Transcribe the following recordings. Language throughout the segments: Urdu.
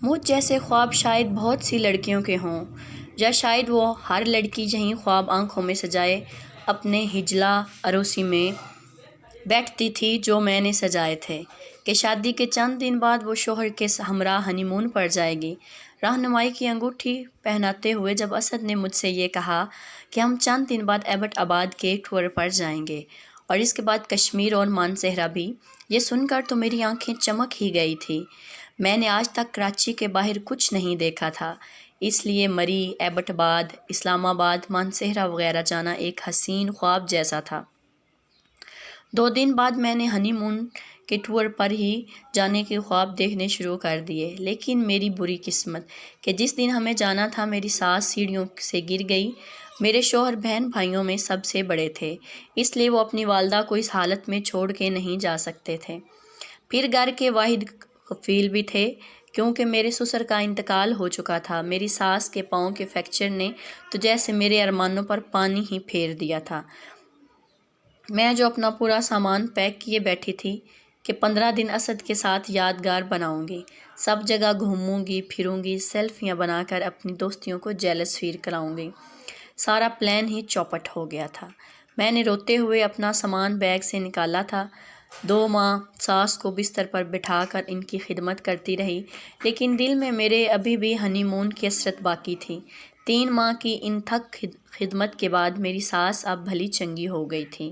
مجھ جیسے خواب شاید بہت سی لڑکیوں کے ہوں، یا شاید وہ ہر لڑکی یہی خواب آنکھوں میں سجائے اپنے ہجلا عروسی میں بیٹھتی تھی جو میں نے سجائے تھے کہ شادی کے چند دن بعد وہ شوہر کے ہمراہ ہنی مون پر جائے گی۔ رہنمائی کی انگوٹھی پہناتے ہوئے جب اسد نے مجھ سے یہ کہا کہ ہم چند دن بعد ایبٹ آباد کے ٹور پر جائیں گے اور اس کے بعد کشمیر اور مانسہرہ بھی، یہ سن کر تو میری آنکھیں چمک ہی گئی تھی۔ میں نے آج تک کراچی کے باہر کچھ نہیں دیکھا تھا، اس لیے مری، ایبٹ آباد، اسلام آباد، مانسہرہ وغیرہ جانا ایک حسین خواب جیسا تھا۔ 2 دن بعد میں نے ہنی مون کے ٹور پر ہی جانے کے خواب دیکھنے شروع کر دیے، لیکن میری بری قسمت کہ جس دن ہمیں جانا تھا میری ساس سیڑھیوں سے گر گئی۔ میرے شوہر بہن بھائیوں میں سب سے بڑے تھے، اس لیے وہ اپنی والدہ کو اس حالت میں چھوڑ کے نہیں جا سکتے تھے۔ پھر گھر کے واحد کفیل بھی تھے، کیونکہ میرے سسر کا انتقال ہو چکا تھا۔ میری ساس کے پاؤں کے فریکچر نے تو جیسے میرے ارمانوں پر پانی ہی پھیر دیا تھا۔ میں جو اپنا پورا سامان پیک کیے بیٹھی تھی کہ 15 دن اسد کے ساتھ یادگار بناؤں گی، سب جگہ گھوموں گی پھروں گی، سیلفیاں بنا کر اپنی دوستیوں کو جیلس فیل کراؤں گی، سارا پلان ہی چوپٹ ہو گیا تھا۔ میں نے روتے ہوئے اپنا سامان بیگ سے نکالا تھا۔ 2 ماہ ساس کو بستر پر بٹھا کر ان کی خدمت کرتی رہی، لیکن دل میں میرے ابھی بھی ہنی مون کی حسرت باقی تھی۔ 3 ماہ کی انتھک خدمت کے بعد میری ساس اب بھلی چنگی ہو گئی تھی۔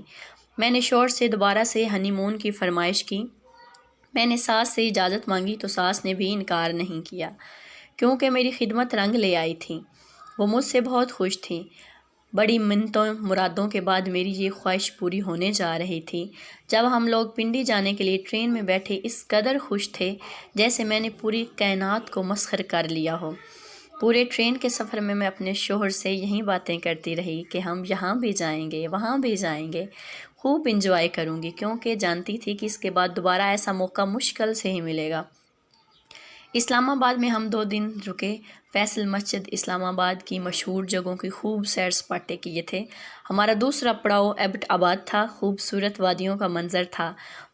میں نے شوہر سے دوبارہ سے ہنی مون کی فرمائش کی۔ میں نے ساس سے اجازت مانگی تو ساس نے بھی انکار نہیں کیا، کیونکہ میری خدمت رنگ لے آئی تھی۔ وہ مجھ سے بہت خوش تھیں۔ بڑی منتوں مرادوں کے بعد میری یہ خواہش پوری ہونے جا رہی تھی۔ جب ہم لوگ پنڈی جانے کے لیے ٹرین میں بیٹھے اس قدر خوش تھے جیسے میں نے پوری کائنات کو مسخر کر لیا ہو۔ پورے ٹرین کے سفر میں اپنے شوہر سے یہی باتیں کرتی رہی کہ ہم یہاں بھی جائیں گے، وہاں بھی جائیں گے، خوب انجوائے کروں گی، کیونکہ جانتی تھی کہ اس کے بعد دوبارہ ایسا موقع مشکل سے ہی ملے گا۔ اسلام آباد میں ہم 2 دن رکے۔ فیصل مسجد، اسلام آباد کی مشہور جگہوں کی خوب سیر سپاٹے کیے تھے۔ ہمارا دوسرا پڑاؤ ایبٹ آباد تھا۔ خوبصورت وادیوں کا منظر تھا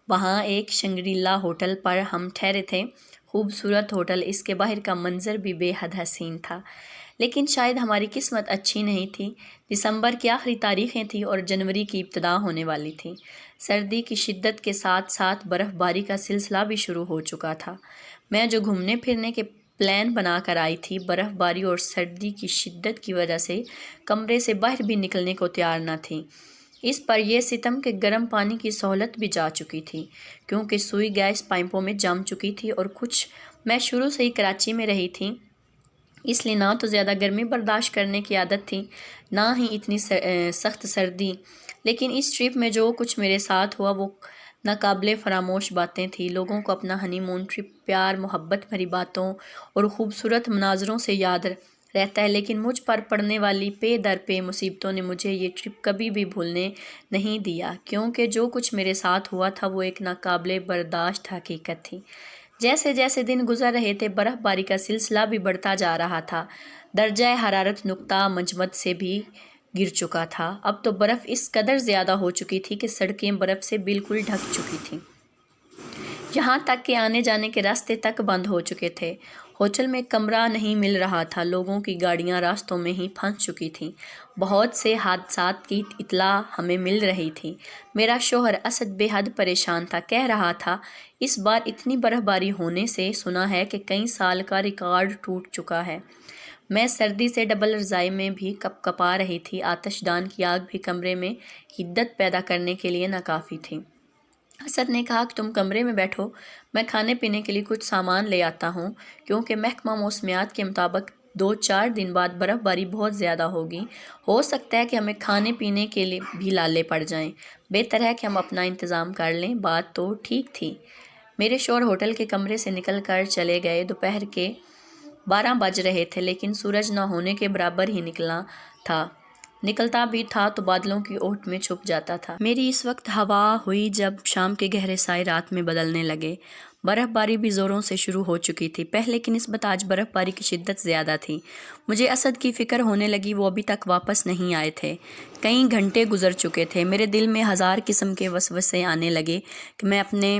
وہاں۔ ایک شنگری-لا ہوٹل پر ہم ٹھہرے تھے، خوبصورت ہوٹل، اس کے باہر کا منظر بھی بے حد حسین تھا۔ لیکن شاید ہماری قسمت اچھی نہیں تھی۔ دسمبر کی آخری تاریخیں تھیں اور جنوری کی ابتدا ہونے والی تھی۔ سردی کی شدت کے ساتھ ساتھ برف باری کا سلسلہ بھی شروع ہو چکا تھا۔ میں جو گھومنے پھرنے کے پلان بنا کر آئی تھی، برف باری اور سردی کی شدت کی وجہ سے کمرے سے باہر بھی نکلنے کو تیار نہ تھی۔ اس پر یہ ستم کہ گرم پانی کی سہولت بھی جا چکی تھی، کیونکہ سوئی گیس پائپوں میں جم چکی تھی اور کچھ میں شروع سے ہی کراچی میں رہی تھی، اس لیے نہ تو زیادہ گرمی برداشت کرنے کی عادت تھی، نہ ہی اتنی سخت سردی۔ لیکن اس ٹرپ میں جو کچھ میرے ساتھ ہوا وہ ناقابل فراموش باتیں تھیں۔ لوگوں کو اپنا ہنی مون ٹرپ پیار، محبت بھری باتوں اور خوبصورت مناظروں سے یاد رہتا ہے، لیکن مجھ پر پڑنے والی پے در پے مصیبتوں نے مجھے یہ ٹرپ کبھی بھی بھولنے نہیں دیا، کیونکہ جو کچھ میرے ساتھ ہوا تھا وہ ایک ناقابل برداشت حقیقت تھی۔ جیسے جیسے دن گزر رہے تھے برف باری کا سلسلہ بھی بڑھتا جا رہا تھا۔ درجہ حرارت نقطہ منجمد سے بھی گر چکا تھا۔ اب تو برف اس قدر زیادہ ہو چکی تھی کہ سڑکیں برف سے بالکل ڈھک چکی تھیں، یہاں تک کہ آنے جانے کے راستے تک بند ہو چکے تھے۔ ہوٹل میں کمرہ نہیں مل رہا تھا، لوگوں کی گاڑیاں راستوں میں ہی پھنس چکی تھیں۔ بہت سے حادثات کی اطلاع ہمیں مل رہی تھی۔ میرا شوہر اسد بے حد پریشان تھا، کہہ رہا تھا اس بار اتنی برف باری ہونے سے سنا ہے کہ کئی سال کا ریکارڈ ٹوٹ چکا ہے۔ میں سردی سے ڈبل رضائی میں بھی کپ کپا رہی تھی۔ آتش دان کی آگ بھی کمرے میں حدت پیدا کرنے کے لیے ناکافی تھی۔ اسد نے کہا کہ تم کمرے میں بیٹھو، میں کھانے پینے کے لیے کچھ سامان لے آتا ہوں، کیونکہ محکمہ موسمیات کے مطابق 2-4 دن بعد برف باری بہت زیادہ ہوگی، ہو سکتا ہے کہ ہمیں کھانے پینے کے لیے بھی لالے پڑ جائیں، بہتر ہے کہ ہم اپنا انتظام کر لیں۔ بات تو ٹھیک تھی۔ میرے شوہر ہوٹل کے کمرے سے نکل کر چلے گئے۔ دوپہر کے 12 بج رہے تھے، لیکن سورج نہ ہونے کے برابر ہی نکلتا بھی تھا تو بادلوں کی اوٹ میں چھپ جاتا تھا۔ میری اس وقت ہوا ہوئی جب شام کے گہرے سائے رات میں بدلنے لگے۔ برف باری بھی زوروں سے شروع ہو چکی تھی۔ پہلے کی نسبت آج برف باری کی شدت زیادہ تھی۔ مجھے اسد کی فکر ہونے لگی، وہ ابھی تک واپس نہیں آئے تھے۔ کئی گھنٹے گزر چکے تھے۔ میرے دل میں 1000 قسم کے وسوسے آنے لگے کہ میں اپنے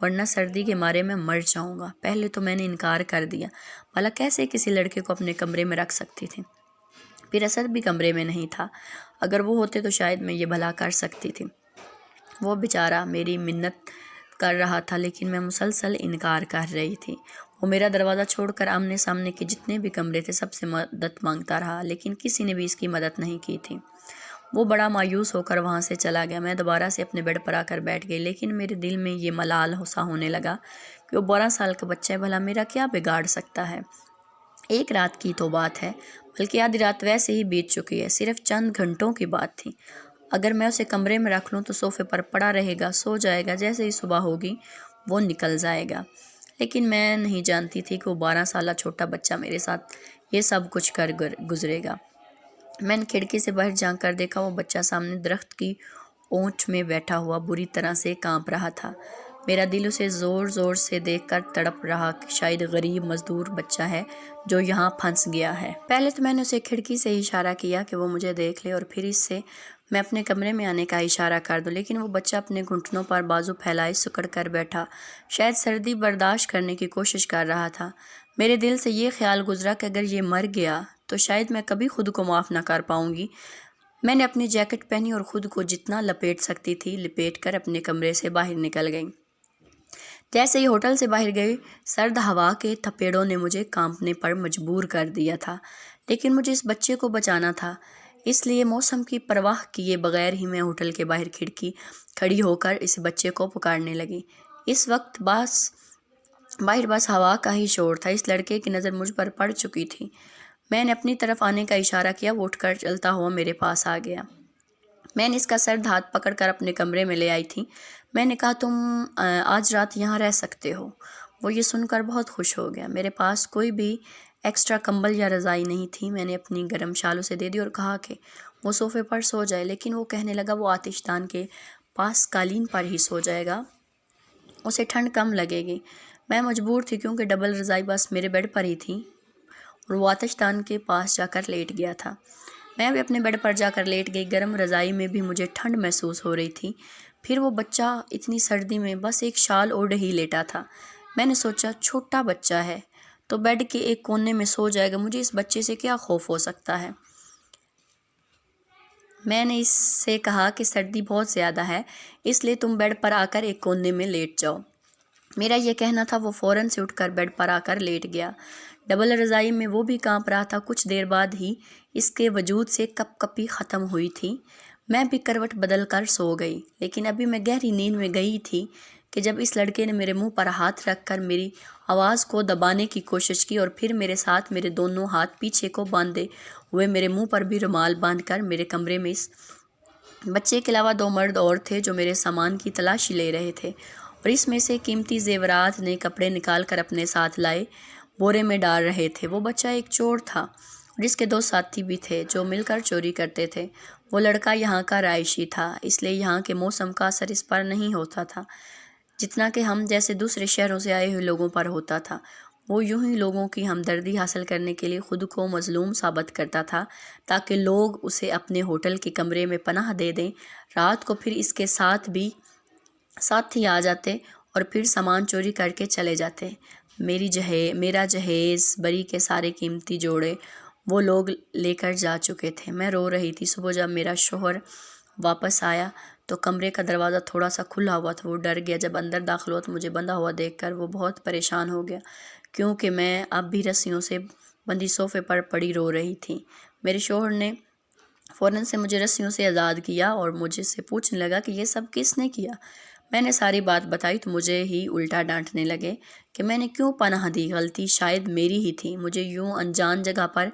ورنہ سردی کے مارے میں مر جاؤں گا۔ پہلے تو میں نے انکار کر دیا، بھلا کیسے کسی لڑکے کو اپنے کمرے میں رکھ سکتی تھی؟ پھر اسد بھی کمرے میں نہیں تھا، اگر وہ ہوتے تو شاید میں یہ بھلا کر سکتی تھی۔ وہ بیچارہ میری منت کر رہا تھا لیکن میں مسلسل انکار کر رہی تھی۔ وہ میرا دروازہ چھوڑ کر آمنے سامنے کے جتنے بھی کمرے تھے سب سے مدد مانگتا رہا، لیکن کسی نے بھی اس کی مدد نہیں کی تھی۔ وہ بڑا مایوس ہو کر وہاں سے چلا گیا۔ میں دوبارہ سے اپنے بیڈ پر آ کر بیٹھ گئی، لیکن میرے دل میں یہ ملال سا ہونے لگا کہ وہ 12 سال کا بچہ ہے، بھلا میرا کیا بگاڑ سکتا ہے؟ ایک رات کی تو بات ہے، بلکہ آدھی رات ویسے ہی بیت چکی ہے، صرف چند گھنٹوں کی بات تھی۔ اگر میں اسے کمرے میں رکھ لوں تو صوفے پر پڑا رہے گا، سو جائے گا، جیسے ہی صبح ہوگی وہ نکل جائے گا۔ لیکن میں نہیں جانتی تھی کہ وہ 12 سالہ چھوٹا بچہ میرے ساتھ یہ سب کچھ کر گزرے گا۔ میں نے کھڑکی سے باہر جھانک کر دیکھا، وہ بچہ سامنے درخت کی اونچ میں بیٹھا ہوا بری طرح سے کانپ رہا تھا۔ میرا دل اسے زور زور سے دیکھ کر تڑپ رہا کہ شاید غریب مزدور بچہ ہے جو یہاں پھنس گیا ہے۔ پہلے تو میں نے اسے کھڑکی سے ہی اشارہ کیا کہ وہ مجھے دیکھ لے اور پھر اس سے میں اپنے کمرے میں آنے کا اشارہ کر دوں، لیکن وہ بچہ اپنے گھٹنوں پر بازو پھیلائے سکڑ کر بیٹھا، شاید سردی برداشت کرنے کی کوشش کر رہا تھا۔ میرے دل سے یہ خیال گزرا کہ اگر یہ مر گیا تو شاید میں کبھی خود کو معاف نہ کر پاؤں گی۔ میں نے اپنی جیکٹ پہنی اور خود کو جتنا لپیٹ سکتی تھی لپیٹ کر اپنے کمرے سے باہر نکل گئی۔ جیسے ہی ہوٹل سے باہر گئی، سرد ہوا کے تھپیڑوں نے مجھے کانپنے پر مجبور کر دیا تھا، لیکن مجھے اس بچے کو بچانا تھا، اس لیے موسم کی پرواہ کیے بغیر ہی میں ہوٹل کے باہر کھڑی ہو کر اس بچے کو پکارنے لگی۔ اس وقت باہر بس ہوا کا ہی شور تھا۔ اس لڑکے کی نظر مجھ پر پڑ چکی تھی۔ میں نے اپنی طرف آنے کا اشارہ کیا، وہ اٹھ کر چلتا ہوا میرے پاس آ گیا۔ میں نے اس کا سرد ہاتھ پکڑ کر اپنے کمرے میں لے آئی تھی۔ میں نے کہا، تم آج رات یہاں رہ سکتے ہو۔ وہ یہ سن کر بہت خوش ہو گیا۔ میرے پاس کوئی بھی ایکسٹرا کمبل یا رضائی نہیں تھی۔ میں نے اپنی گرم شال اسے دے دی اور کہا کہ وہ صوفے پر سو جائے، لیکن وہ کہنے لگا وہ آتش دان کے پاس قالین پر ہی سو جائے گا، اسے ٹھنڈ کم لگے گی۔ میں مجبور تھی کیونکہ ڈبل رضائی بس میرے بیڈ پر ہی تھی اور وہ آتش دان کے پاس جا کر لیٹ گیا تھا۔ میں بھی اپنے بیڈ پر جا کر لیٹ گئی۔ گرم رضائی میں بھی مجھے ٹھنڈ محسوس ہو رہی تھی۔ پھر وہ بچہ اتنی سردی میں بس ایک شال اوڑھے ہی لیٹا تھا۔ میں نے سوچا چھوٹا بچہ ہے تو بیڈ کے ایک کونے میں سو جائے گا، مجھے اس بچے سے کیا خوف ہو سکتا ہے۔ میں نے اس سے کہا کہ سردی بہت زیادہ ہے، اس لیے تم بیڈ پر آ کر ایک کونے میں لیٹ جاؤ۔ میرا یہ کہنا تھا، وہ فوراً سے اٹھ کر بیڈ پر آ کر لیٹ گیا۔ ڈبل رضائی میں وہ بھی کانپ رہا تھا۔ کچھ دیر بعد ہی اس کے وجود سے کپ کپی ختم ہوئی تھی۔ میں بھی کروٹ بدل کر سو گئی، لیکن ابھی میں گہری نیند میں گئی تھی کہ جب اس لڑکے نے میرے منہ پر ہاتھ رکھ کر میری آواز کو دبانے کی کوشش کی اور پھر میرے ساتھ میرے دونوں ہاتھ پیچھے کو باندھے ہوئے میرے منہ پر بھی رومال باندھ کر میرے کمرے میں اس بچے کے علاوہ 2 مرد اور تھے جو میرے سامان کی تلاشی لے رہے تھے، اور اس میں سے قیمتی زیورات نئے کپڑے نکال کر اپنے ساتھ لائے بورے میں ڈال رہے تھے۔ وہ بچہ ایک چور تھا اور اس کے 2 ساتھی بھی تھے جو مل کر چوری کرتے تھے۔ وہ لڑکا یہاں کا رہائشی تھا، اس لیے یہاں کے موسم کا اثر اس پر نہیں ہوتا تھا جتنا کہ ہم جیسے دوسرے شہروں سے آئے ہوئے لوگوں پر ہوتا تھا۔ وہ یوں ہی لوگوں کی ہمدردی حاصل کرنے کے لیے خود کو مظلوم ثابت کرتا تھا تاکہ لوگ اسے اپنے ہوٹل کے کمرے میں پناہ دے دیں۔ رات کو پھر اس کے ساتھی آ جاتے اور پھر سامان چوری کر کے چلے جاتے۔ میرا جہیز بری کے سارے قیمتی جوڑے وہ لوگ لے کر جا چکے تھے۔ میں رو رہی تھی۔ صبح جب میرا شوہر واپس آیا تو کمرے کا دروازہ تھوڑا سا کھلا ہوا تھا۔ وہ ڈر گیا۔ جب اندر داخل ہوا تو مجھے بندھا ہوا دیکھ کر وہ بہت پریشان ہو گیا، کیونکہ میں اب بھی رسیوں سے بندھی صوفے پر پڑی رو رہی تھی۔ میرے شوہر نے فوراً سے مجھے رسیوں سے آزاد کیا اور مجھے سے پوچھنے لگا کہ یہ سب کس نے کیا۔ میں نے ساری بات بتائی تو مجھے ہی الٹا ڈانٹنے لگے کہ میں نے کیوں پناہ دی، غلطی شاید میری ہی تھی، مجھے یوں انجان جگہ پر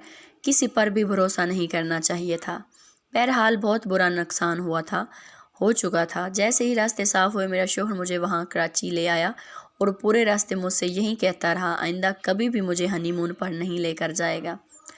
کسی پر بھی بھروسہ نہیں کرنا چاہیے تھا۔ بہرحال بہت برا نقصان ہو چکا تھا۔ جیسے ہی راستے صاف ہوئے میرا شوہر مجھے وہاں کراچی لے آیا اور پورے راستے مجھ سے یہی کہتا رہا، آئندہ کبھی بھی مجھے ہنی مون پر نہیں لے کر جائے گا۔